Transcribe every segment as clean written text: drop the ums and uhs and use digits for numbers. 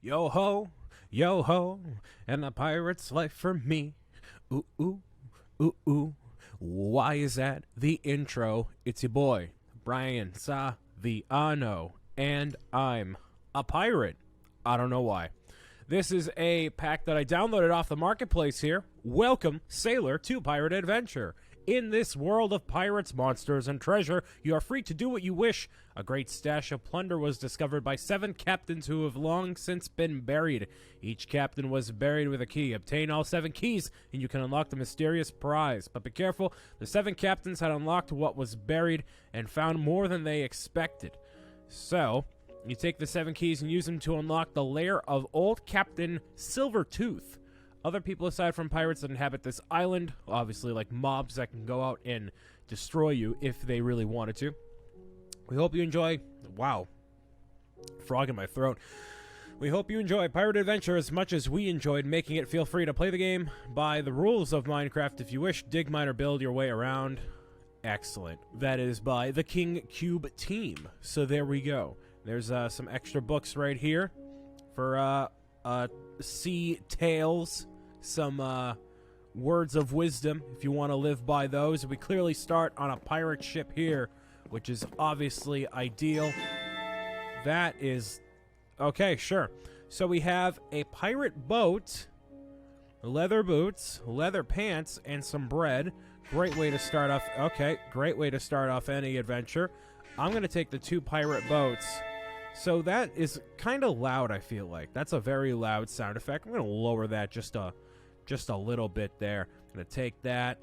yo ho, and the pirate's life for me. Ooh, ooh, ooh, ooh. Why is that the intro? It's your boy, Brian Saviano, and I'm a pirate. I don't know why. This is a pack that I downloaded off the marketplace here. Welcome, sailor, to Pirate Adventure. In this world of pirates, monsters, and treasure, you are free to do what you wish. A great stash of plunder was discovered by 7 captains who have long since been buried. Each captain was buried with a key. Obtain all 7 keys, and you can unlock the mysterious prize. But be careful, the 7 captains had unlocked what was buried and found more than they expected. So, you take the 7 keys and use them to unlock the lair of old Captain Silvertooth. Other people aside from pirates that inhabit this island, obviously like mobs that can go out and destroy you if they really wanted to. We hope you enjoy, wow, frog in my throat. We hope you enjoy Pirate Adventure as much as we enjoyed making it. Feel free to play the game by the rules of Minecraft if you wish. Dig, mine, or build your way around. Excellent. That is by the King Cube team. So there we go. There's some extra books right here for sea tales, some words of wisdom if you want to live by those. We clearly start on a pirate ship here, which is obviously ideal. That is okay, sure. So we have a pirate boat, leather boots, leather pants, and some bread. Great way to start off. Okay, great way to start off any adventure. I'm gonna take the 2 pirate boats. So that is kind of loud, I feel like. That's a very loud sound effect. I'm going to lower that just a little bit there. I'm going to take that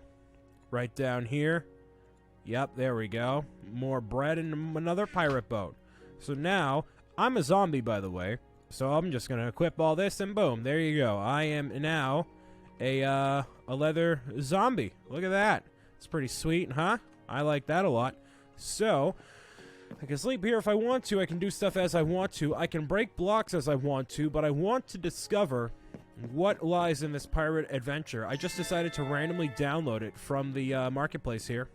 right down here. Yep, there we go. More bread and another pirate boat. So now, I'm a zombie, by the way. So I'm just going to equip all this and boom, there you go. I am now a leather zombie. Look at that. It's pretty sweet, huh? I like that a lot. So I can sleep here if I want to. I can do stuff as I want to. I can break blocks as I want to, but I want to discover what lies in this pirate adventure. I just decided to randomly download it from the marketplace here.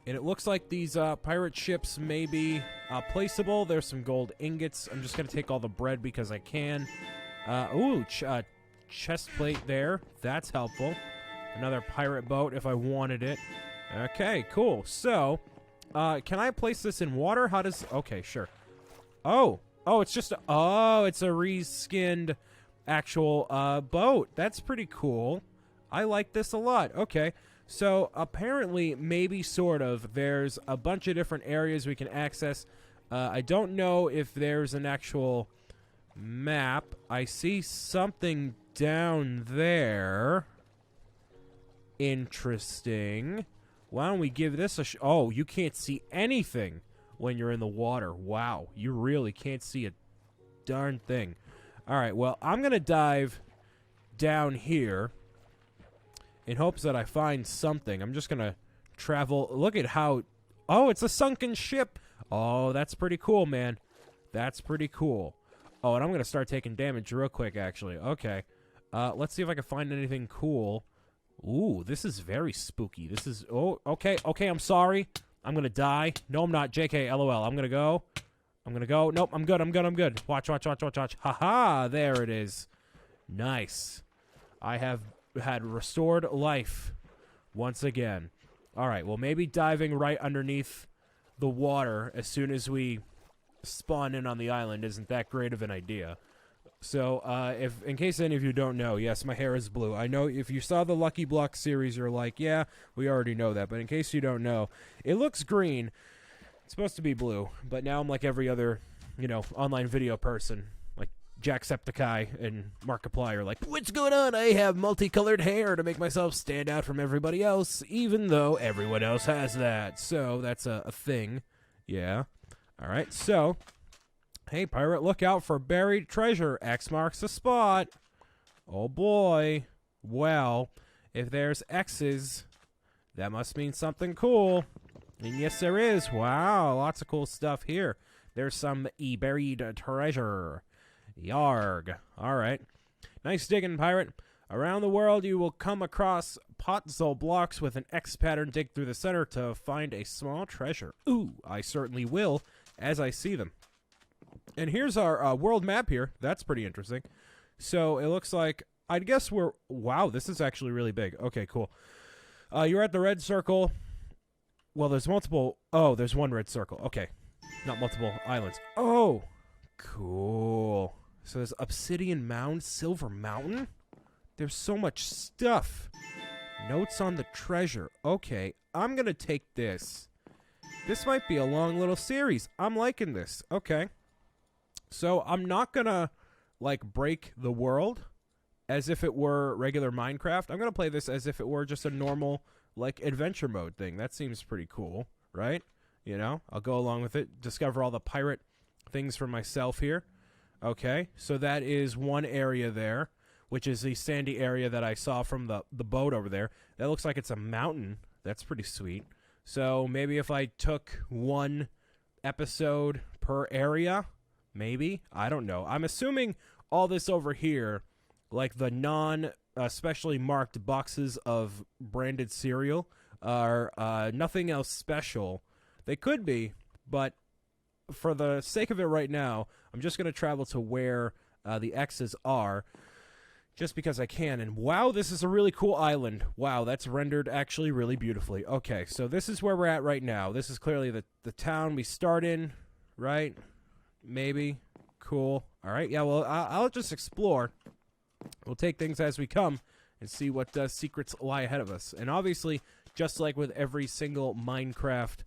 And it looks like these pirate ships may be placeable. There's some gold ingots. I'm just going to take all the bread because I can. Chest plate there. That's helpful. Another pirate boat if I wanted it. Okay, cool. So can I place this in water? How does... Okay, sure. Oh, it's just... it's a reskinned actual boat. That's pretty cool. I like this a lot. Okay, so apparently, maybe sort of, there's a bunch of different areas we can access. I don't know if there's an actual map. I see something down there. Interesting. Why don't we give this a oh, you can't see anything when you're in the water. Wow, you really can't see a darn thing. All right, well, I'm going to dive down here in hopes that I find something. I'm just going to travel. Look at how... Oh, it's a sunken ship. Oh, that's pretty cool, man. That's pretty cool. Oh, and I'm going to start taking damage real quick, actually. Okay. Let's see if I can find anything cool. Ooh, this is very spooky. This is... Oh, okay, I'm sorry. I'm gonna die. No, I'm not. JK, LOL. I'm gonna go. Nope, I'm good. Watch. Haha, there it is. Nice. I have had restored life once again. Alright, well, maybe diving right underneath the water as soon as we spawn in on the island isn't that great of an idea. So, if in case any of you don't know, yes, my hair is blue. I know if you saw the Lucky Block series, you're like, yeah, we already know that. But in case you don't know, it looks green. It's supposed to be blue. But now I'm like every other, online video person. Like Jacksepticeye and Markiplier are like, what's going on? I have multicolored hair to make myself stand out from everybody else, even though everyone else has that. So, that's a thing. Yeah. All right, so... Hey, pirate, look out for buried treasure. X marks the spot. Oh, boy. Well, if there's X's, that must mean something cool. And yes, there is. Wow, lots of cool stuff here. There's some buried treasure. Yarg. All right. Nice digging, pirate. Around the world, you will come across puzzle blocks with an X pattern. Dig through the center to find a small treasure. Ooh, I certainly will as I see them. And here's our world map here. That's pretty interesting. So it looks like, I guess we're, wow, this is actually really big. Okay, cool. You're at the red circle. Well, there's multiple, oh, there's one red circle. Okay, not multiple islands. Oh, cool. So there's Obsidian Mound, Silver Mountain. There's so much stuff. Notes on the treasure. Okay, I'm going to take this. This might be a long little series. I'm liking this. Okay. So I'm not going to, like, break the world as if it were regular Minecraft. I'm going to play this as if it were just a normal, like, adventure mode thing. That seems pretty cool, right? You know, I'll go along with it. Discover all the pirate things for myself here. Okay, so that is one area there, which is the sandy area that I saw from the boat over there. That looks like it's a mountain. That's pretty sweet. So maybe if I took one episode per area, maybe? I don't know. I'm assuming all this over here, like the non-specially marked boxes of branded cereal, are nothing else special. They could be, but for the sake of it right now, I'm just going to travel to where the X's are, just because I can. And wow, this is a really cool island. Wow, that's rendered actually really beautifully. Okay, so this is where we're at right now. This is clearly the town we start in, right? Maybe. Cool. All right, yeah, well, I'll just explore. We'll take things as we come and see what secrets lie ahead of us. And obviously, just like with every single Minecraft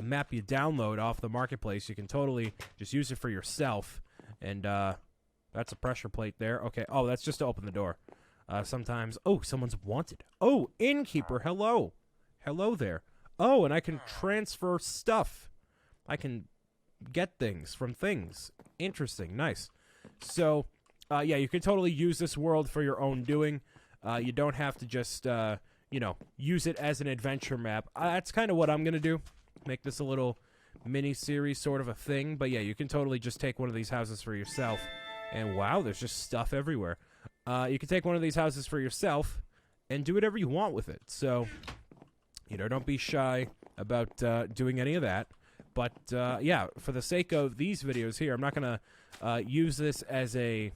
map you download off the marketplace, you can totally just use it for yourself. And that's a pressure plate there. Okay. Oh, that's just to open the door. Sometimes. Oh, someone's wanted. Oh, innkeeper. Hello. Hello there. Oh, and I can transfer stuff. I can get things from things. Interesting. Nice. So, yeah, you can totally use this world for your own doing. You don't have to just, you know, use it as an adventure map. That's kind of what I'm going to do. Make this a little mini-series sort of a thing. But, yeah, you can totally just take one of these houses for yourself. And, wow, there's just stuff everywhere. You can take one of these houses for yourself and do whatever you want with it. So, you know, don't be shy about doing any of that. But, yeah, for the sake of these videos here, I'm not going to use this as a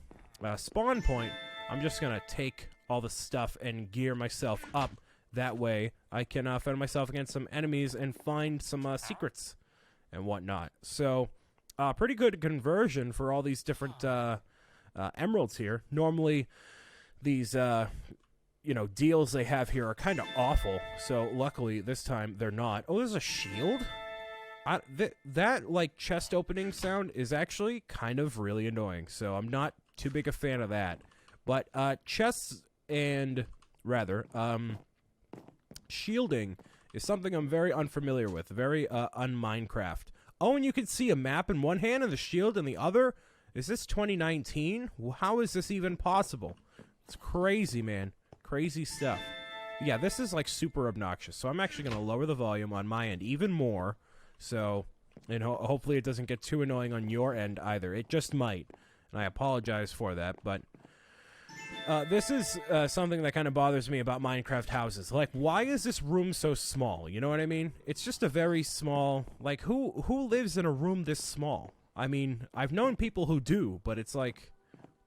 spawn point. I'm just going to take all the stuff and gear myself up. That way I can fend myself against some enemies and find some secrets and whatnot. So, pretty good conversion for all these different emeralds here. Normally, these, you know, deals they have here are kind of awful. So, luckily, this time they're not. Oh, there's a shield? That, like, chest opening sound is actually kind of really annoying. So, I'm not too big a fan of that. But, chests and, rather, shielding is something I'm very unfamiliar with. Very, un-Minecraft. Oh, and you can see a map in one hand and the shield in the other? Is this 2019? How is this even possible? It's crazy, man. Crazy stuff. Yeah, this is, like, super obnoxious. So I'm actually going to lower the volume on my end even more. So, and hopefully it doesn't get too annoying on your end either. It just might. And I apologize for that, but this is something that kind of bothers me about Minecraft houses. Like, why is this room so small? You know what I mean? It's just a very small, like, who lives in a room this small? I mean, I've known people who do, but it's like,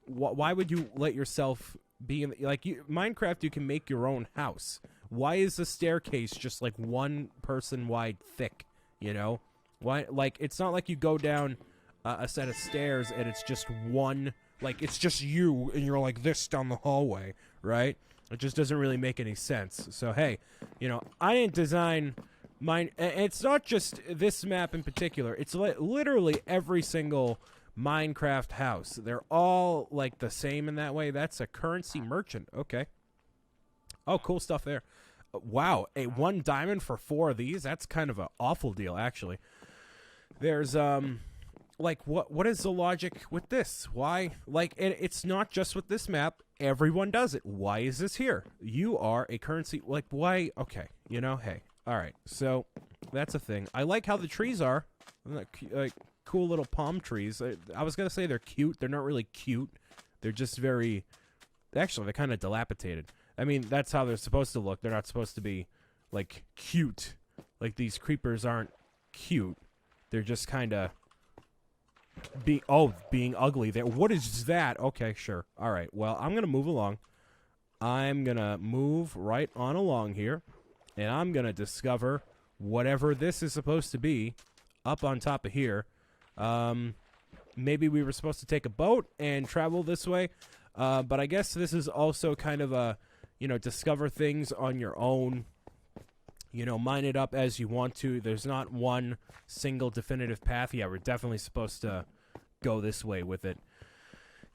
why would you let yourself be in, like, Minecraft, you can make your own house. Why is the staircase just, like, one person wide thick, you know? Why, like, it's not like you go down a set of stairs and it's just one, like, it's just you and you're like this down the hallway, right? It just doesn't really make any sense. So, hey, you know, I didn't design mine. It's not just this map in particular. It's literally every single Minecraft house. They're all, like, the same in that way. That's a currency merchant. Okay. Oh, cool stuff there. Wow, a 1 diamond for 4 of these? That's kind of an awful deal, actually. There's, like, what is the logic with this? Why? Like, it's not just with this map. Everyone does it. Why is this here? You are a currency. Like, why? Okay, you know, hey. All right, so that's a thing. I like how the trees are. Like, cool little palm trees. I was going to say they're cute. They're not really cute. They're just very... Actually, they're kind of dilapidated. I mean, that's how they're supposed to look. They're not supposed to be, like, cute. Like, these creepers aren't cute. They're just kind of... being ugly there. What is that? Okay, sure. All right. Well, I'm gonna move along. I'm gonna move right on along here, and I'm gonna discover whatever this is supposed to be up on top of here. Maybe we were supposed to take a boat and travel this way, but I guess this is also kind of a, discover things on your own. Mine it up as you want to. There's not one single definitive path. Yeah, we're definitely supposed to go this way with it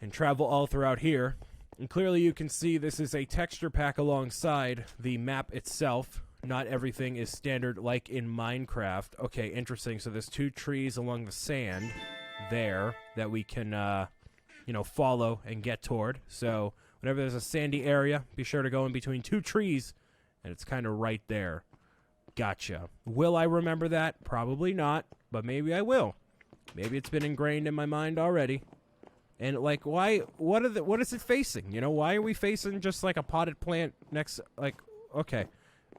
and travel all throughout here. And clearly you can see this is a texture pack alongside the map itself. Not everything is standard like in Minecraft. Okay, interesting. So there's 2 trees along the sand there that we can, follow and get toward. So whenever there's a sandy area, be sure to go in between 2 trees, and it's kind of right there. Gotcha. Will I remember that? Probably not, but maybe I will. Maybe it's been ingrained in my mind already. And, like, why? What is it facing? Why are we facing just, like, a potted plant next? Like, okay.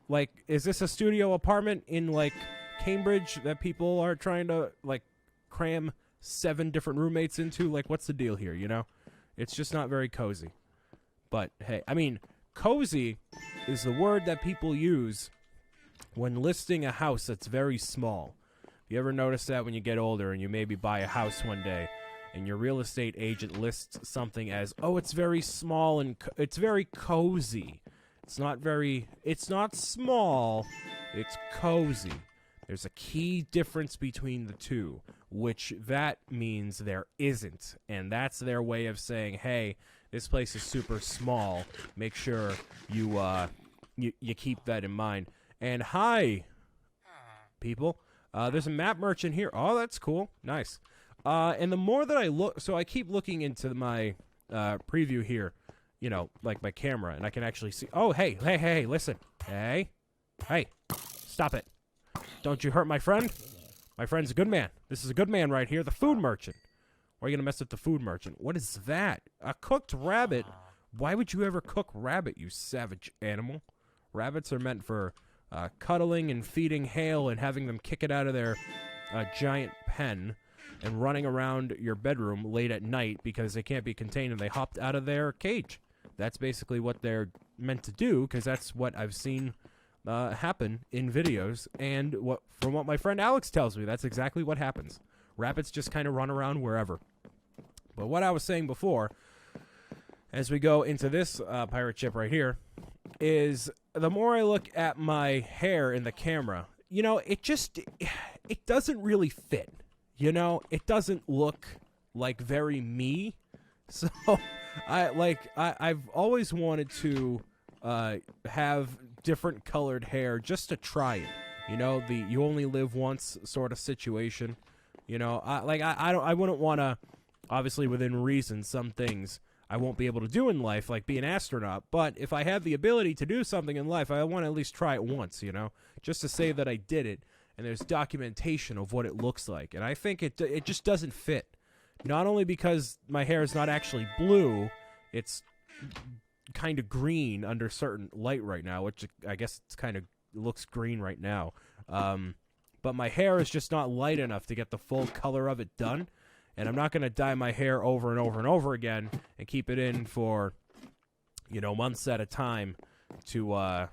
Like, is this a studio apartment in, like, Cambridge that people are trying to, like, cram 7 different roommates into? Like, what's the deal here, It's just not very cozy. But, hey, I mean, cozy is the word that people use when listing a house that's very small. You ever notice that when you get older and you maybe buy a house one day and your real estate agent lists something as, oh, it's very small and it's very cozy. It's not small, it's cozy. There's a key difference between the two, which that means there isn't. And that's their way of saying, hey, this place is super small. Make sure you keep that in mind. And hi, people. There's a map merchant here. Oh, that's cool. Nice. And the more that I look, so I keep looking into my preview here, like my camera, and I can actually see. Oh, hey, listen. Hey, stop it. Don't you hurt my friend. My friend's a good man. This is a good man right here, the food merchant. Why are you going to mess with the food merchant? What is that? A cooked rabbit? Why would you ever cook rabbit, you savage animal? Rabbits are meant for cuddling and feeding hail and having them kick it out of their giant pen and running around your bedroom late at night because they can't be contained and they hopped out of their cage. That's basically what they're meant to do, because that's what I've seen happen in videos, and from what my friend Alex tells me, that's exactly what happens. Rabbits just kind of run around wherever. But what I was saying before, as we go into this pirate ship right here, is the more I look at my hair in the camera, it doesn't really fit. It doesn't look like very me. So I've always wanted to have different colored hair just to try it. The you only live once sort of situation. I wouldn't want to, obviously within reason, some things I won't be able to do in life, like be an astronaut. But if I have the ability to do something in life, I want to at least try it once, just to say that I did it. And there's documentation of what it looks like. And I think it just doesn't fit. Not only because my hair is not actually blue, it's kind of green under certain light right now, which I guess it's kind of looks green right now. But my hair is just not light enough to get the full color of it done. And I'm not going to dye my hair over and over and over again and keep it in for, months at a time to,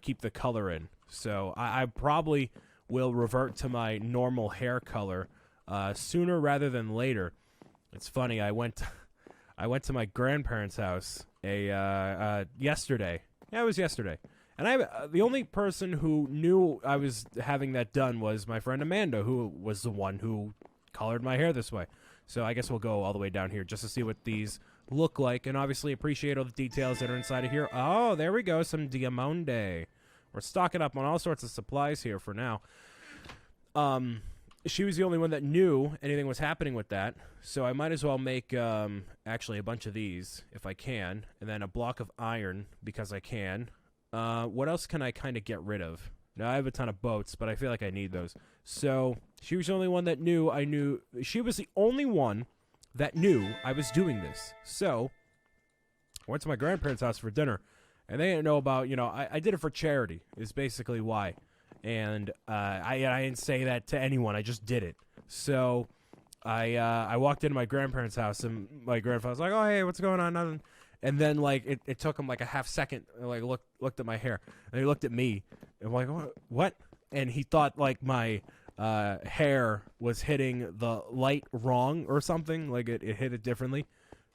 keep the color in. So I probably will revert to my normal hair color sooner rather than later. It's funny, I went to my grandparents' house yesterday. Yeah, it was yesterday. And the only person who knew I was having that done was my friend Amanda, who was the one who colored my hair this way. So I guess we'll go all the way down here just to see what these look like, and obviously appreciate all the details that are inside of here. Oh, there we go, some Diamante. We're stocking up on all sorts of supplies here for now. She was the only one that knew anything was happening with that, so I might as well make actually a bunch of these if I can, and then a block of iron because I can. What else can I kind of get rid of? Now, I have a ton of boats, but I feel like I need those. So she was the only one that knew I knew. She was the only one that knew I was doing this. So I went to my grandparents' house for dinner, and they didn't know about, I did it for charity is basically why. And I didn't say that to anyone. I just did it. So I walked into my grandparents' house, and my grandfather was like, "Oh, hey, what's going on?" Nothing. And then like it took him like a half second, like looked at my hair, and he looked at me, and I'm like, what? And he thought like my hair was hitting the light wrong or something, like it hit it differently.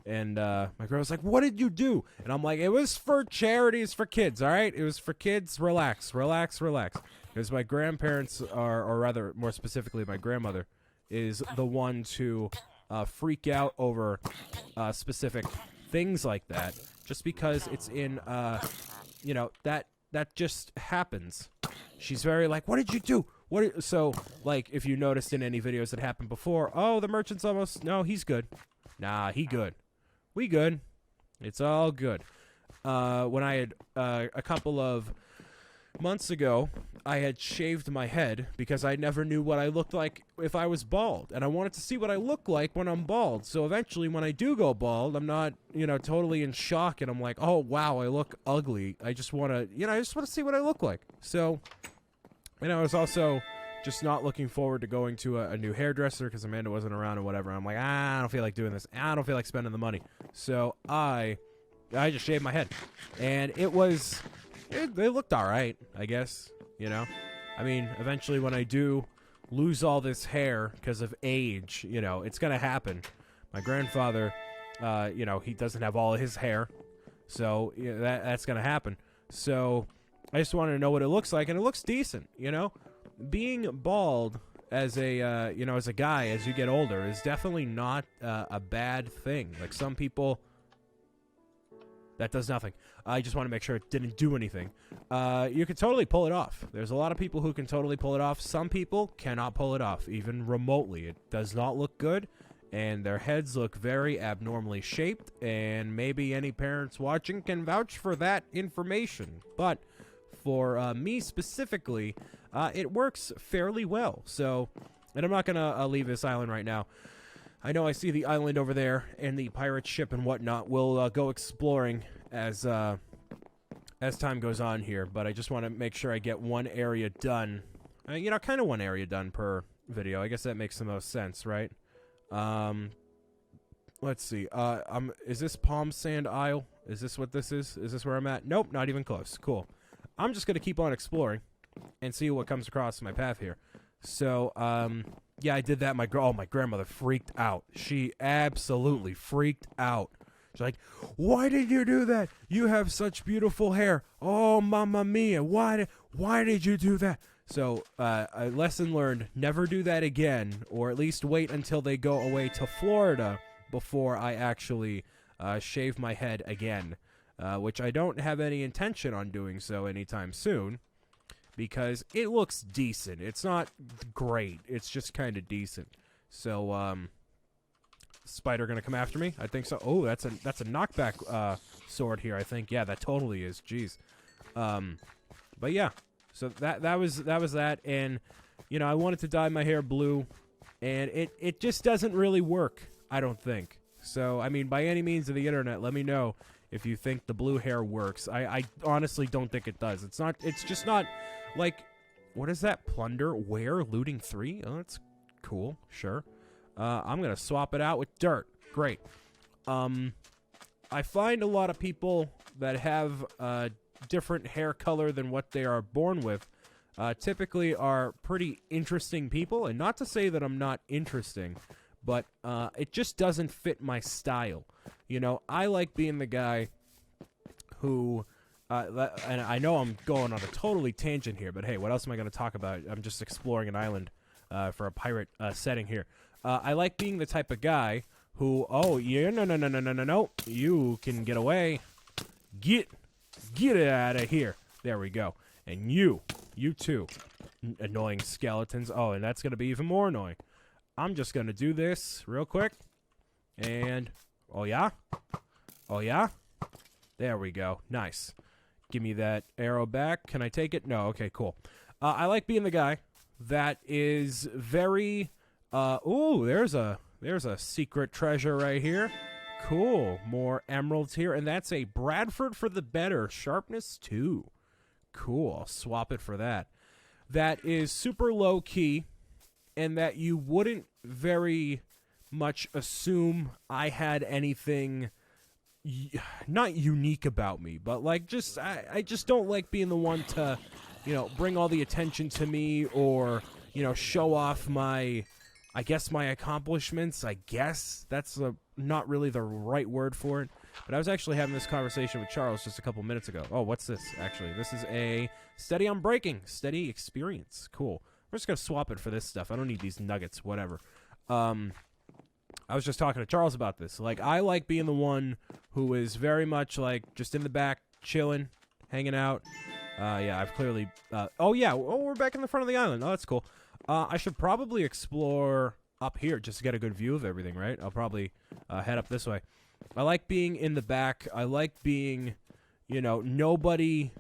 And my girl was like, "What did you do?" And I'm like, "It was for charities for kids, all right? It was for kids. Relax. Because my grandparents are, or rather, more specifically, my grandmother is the one to freak out over specific things like that, just because it's in, that just happens. She's very like, "What did you do?" So, like, if you noticed in any videos that happened before, "Oh, the merchant's almost, no, he's good. Nah, he good. We good. It's all good." When I had, a couple of months ago, I had shaved my head because I never knew what I looked like if I was bald. And I wanted to see what I look like when I'm bald. So eventually, when I do go bald, I'm not, totally in shock. And I'm like, "Oh, wow, I look ugly. I just want to, see what I look like." So, I was also just not looking forward to going to a new hairdresser because Amanda wasn't around or whatever. I'm like, I don't feel like doing this. I don't feel like spending the money. So I just shaved my head. And it looked all right, I guess, I mean, eventually when I do lose all this hair because of age, it's going to happen. My grandfather, he doesn't have all of his hair. So that's going to happen. So I just wanted to know what it looks like, and it looks decent, Being bald as a, as a guy as you get older is definitely not a bad thing. Like some people, that does nothing. I just want to make sure it didn't do anything. You can totally pull it off. There's a lot of people who can totally pull it off. Some people cannot pull it off, even remotely. It does not look good, and their heads look very abnormally shaped, and maybe any parents watching can vouch for that information. But for me specifically, it works fairly well. So, and I'm not going to leave this island right now. I know I see the island over there and the pirate ship and whatnot. We'll go exploring as time goes on here, but I just want to make sure I get one area done. Kind of one area done per video. I guess that makes the most sense, right? Let's see. Is this Palm Sand Isle? Is this what this is? Is this where I'm at? Nope, not even close. Cool. I'm just going to keep on exploring and see what comes across my path here. So, yeah, I did that. My grandmother freaked out. She absolutely freaked out. She's like, "Why did you do that? You have such beautiful hair. Oh, mamma mia. Why did you do that?" So, a lesson learned, never do that again, or at least wait until they go away to Florida before I actually shave my head again, which I don't have any intention on doing so anytime soon. Because it looks decent. It's not great. It's just kind of decent. So, spider gonna come after me? I think so. Oh, that's a knockback sword here. I think. Yeah, that totally is. Jeez. But yeah. So that was that. And I wanted to dye my hair blue, and it just doesn't really work. I don't think. So I mean, by any means of the internet, let me know if you think the blue hair works. I honestly don't think it does. It's just not. Like, what is that? Plunder, where, looting 3? Oh, that's cool. Sure. I'm going to swap it out with dirt. Great. I find a lot of people that have different hair color than what they are born with typically are pretty interesting people. And not to say that I'm not interesting, but it just doesn't fit my style. I like being the guy who... and I know I'm going on a totally tangent here, but hey, what else am I going to talk about? I'm just exploring an island for a pirate setting here. I like being the type of guy who, oh, yeah, no, you can get away. Get it out of here. There we go. And you too, annoying skeletons. Oh, and that's going to be even more annoying. I'm just going to do this real quick. And, oh, yeah? There we go. Nice. Give me that arrow back. Can I take it? No. Okay, cool. I like being the guy that is very... ooh, there's a secret treasure right here. Cool. More emeralds here. And that's a Bradford for the better. Sharpness 2. Cool. I'll swap it for that. That is super low key, and that you wouldn't very much assume I had anything not unique about me, but like just I just don't like being the one to, bring all the attention to me or, show off my accomplishments. I guess that's not really the right word for it. But I was actually having this conversation with Charles just a couple minutes ago. Oh, what's this? Actually, this is a steady on breaking, steady experience. Cool. I'm just gonna swap it for this stuff. I don't need these nuggets. Whatever. I was just talking to Charles about this. Like, I like being the one who is very much like just in the back, chilling, hanging out. Yeah, I've clearly. Oh yeah. Oh, we're back in the front of the island. Oh, that's cool. I should probably explore up here just to get a good view of everything, right? I'll probably head up this way. I like being in the back. I like being, nobody,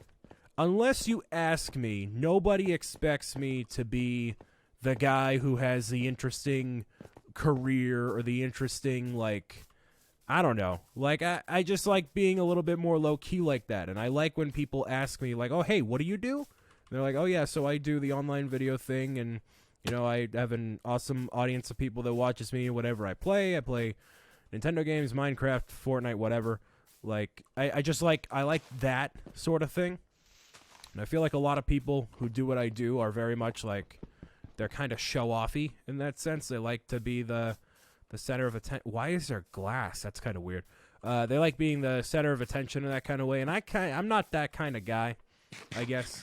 unless you ask me, nobody expects me to be the guy who has the interesting career or the interesting, like, I don't know. Like, I just like being a little bit more low-key like that. And I like when people ask me, like, oh, hey, what do you do? And they're like, oh, yeah, so I do the online video thing, and, I have an awesome audience of people that watches me whatever I play. I play Nintendo games, Minecraft, Fortnite, whatever. Like, I like that sort of thing. And I feel like a lot of people who do what I do are very much like, they're kind of show-offy in that sense. They like to be the center of attention. Why is there glass? That's kind of weird. They like being the center of attention in that kind of way. And I'm not that kind of guy, I guess.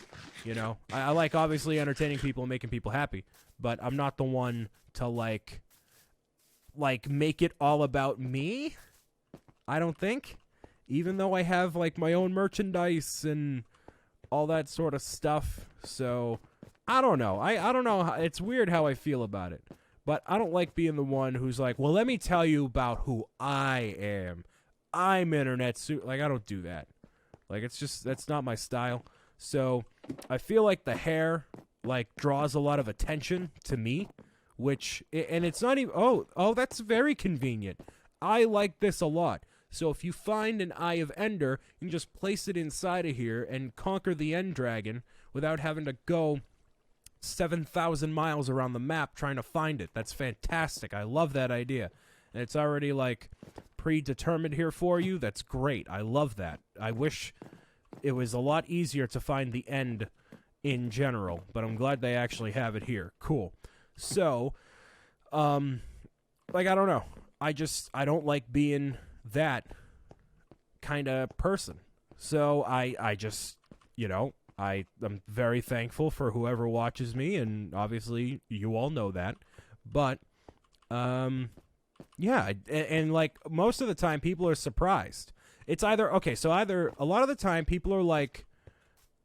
I like obviously entertaining people and making people happy. But I'm not the one to like make it all about me, I don't think. Even though I have like my own merchandise and all that sort of stuff. So, I don't know. I don't know. It's weird how I feel about it. But I don't like being the one who's like, well, let me tell you about who I am. I'm internet like, I don't do that. Like, it's just, that's not my style. So, I feel like the hair, like, draws a lot of attention to me. Which, and it's not even, oh, that's very convenient. I like this a lot. So if you find an Eye of Ender, you can just place it inside of here and conquer the End Dragon without having to go 7,000 miles around the map trying to find it. That's fantastic. I love that idea. And it's already, like, predetermined here for you. That's great. I love that. I wish it was a lot easier to find the end in general, but I'm glad they actually have it here. Cool. So, like, I don't know. I don't like being that kind of person. So, I just, I'm very thankful for whoever watches me, and obviously you all know that. But, yeah, and like, most of the time people are surprised. It's either a lot of the time people are like,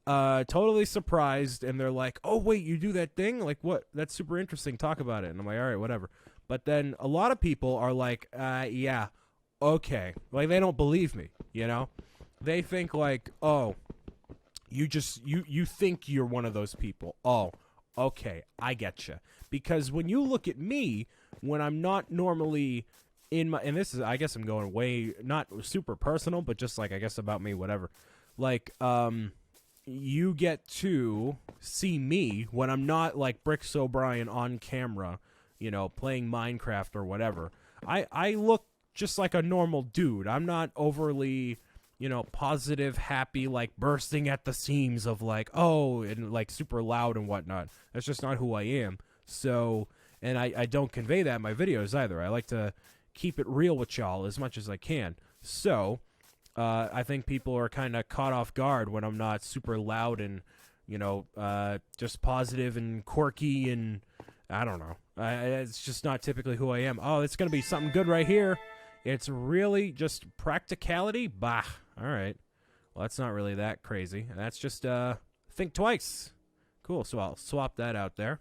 totally surprised, and they're like, oh, wait, you do that thing? Like, what? That's super interesting. Talk about it. And I'm like, all right, whatever. But then a lot of people are like, yeah, okay. Like, they don't believe me, They think like, oh, you think you're one of those people. Oh, okay, I getcha. Because when you look at me, when I'm not normally in my, and this is, I guess I'm going way, not super personal, but just like, I guess about me, whatever. Like, you get to see me when I'm not like BricksOBrian on camera, playing Minecraft or whatever. I look just like a normal dude. I'm not overly, positive, happy, like bursting at the seams of like, oh, and like super loud and whatnot. That's just not who I am. So, and I don't convey that in my videos either. I like to keep it real with y'all as much as I can. So, I think people are kind of caught off guard when I'm not super loud and, just positive and quirky, and I don't know. It's just not typically who I am. Oh, it's going to be something good right here. It's really just practicality. Bah. All right. Well, that's not really that crazy. That's just think twice. Cool. So I'll swap that out there.